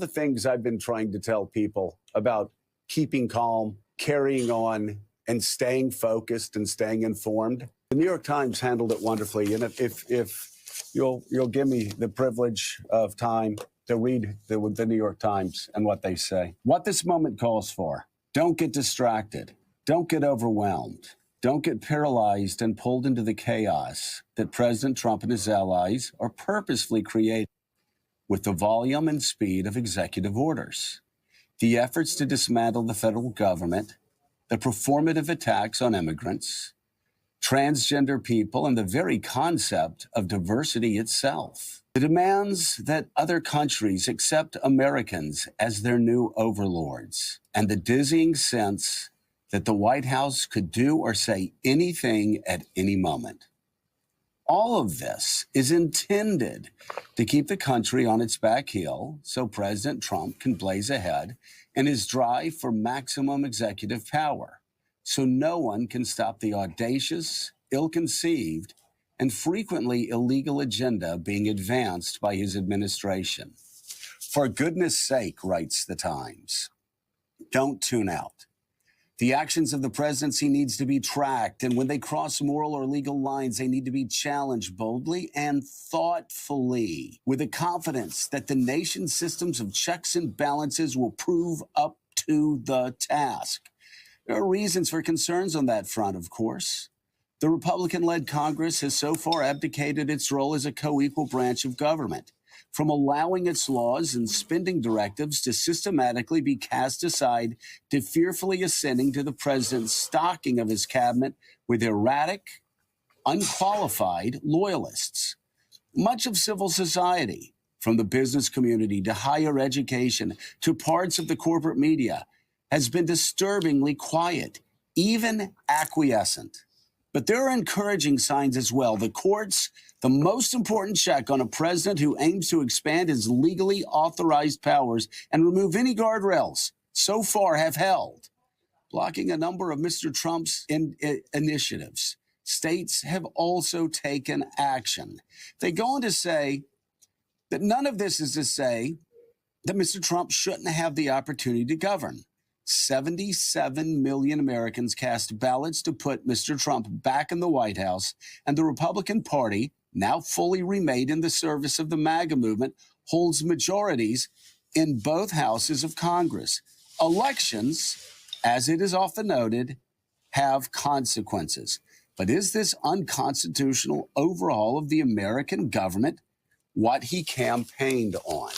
the things I've been trying to tell people about keeping calm, carrying on, and staying focused and staying informed, the New York Times handled it wonderfully. And if you'll give me the privilege of time to read the New York Times and what they say. What this moment calls for: don't get distracted. Don't get overwhelmed. Don't get paralyzed and pulled into the chaos that President Trump and his allies are purposefully creating with the volume and speed of executive orders, the efforts to dismantle the federal government, the performative attacks on immigrants, transgender people, and the very concept of diversity itself. The demands that other countries accept Americans as their new overlords, and the dizzying sense that the White House could do or say anything at any moment. All of this is intended to keep the country on its back heel so President Trump can blaze ahead in his drive for maximum executive power, so no one can stop the audacious, ill-conceived, and frequently illegal agenda being advanced by his administration. For goodness sake, writes the Times, don't tune out. The actions of the presidency needs to be tracked, and when they cross moral or legal lines, they need to be challenged boldly and thoughtfully, with the confidence that the nation's systems of checks and balances will prove up to the task. There are reasons for concerns on that front, of course. The Republican-led Congress has so far abdicated its role as a co-equal branch of government, from allowing its laws and spending directives to systematically be cast aside to fearfully ascending to the president's stocking of his cabinet with erratic, unqualified loyalists. Much of civil society, from the business community to higher education to parts of the corporate media, has been disturbingly quiet, even acquiescent. But there are encouraging signs as well. The courts, the most important check on a president who aims to expand his legally authorized powers and remove any guardrails, so far have held, blocking a number of Mr. Trump's initiatives. States have also taken action. They go on to say that none of this is to say that Mr. Trump shouldn't have the opportunity to govern. 77 million Americans cast ballots to put Mr. Trump back in the White House, and the Republican Party, now fully remade in the service of the MAGA movement, holds majorities in both houses of Congress. Elections, as it is often noted, have consequences. But is this unconstitutional overhaul of the American government what he campaigned on?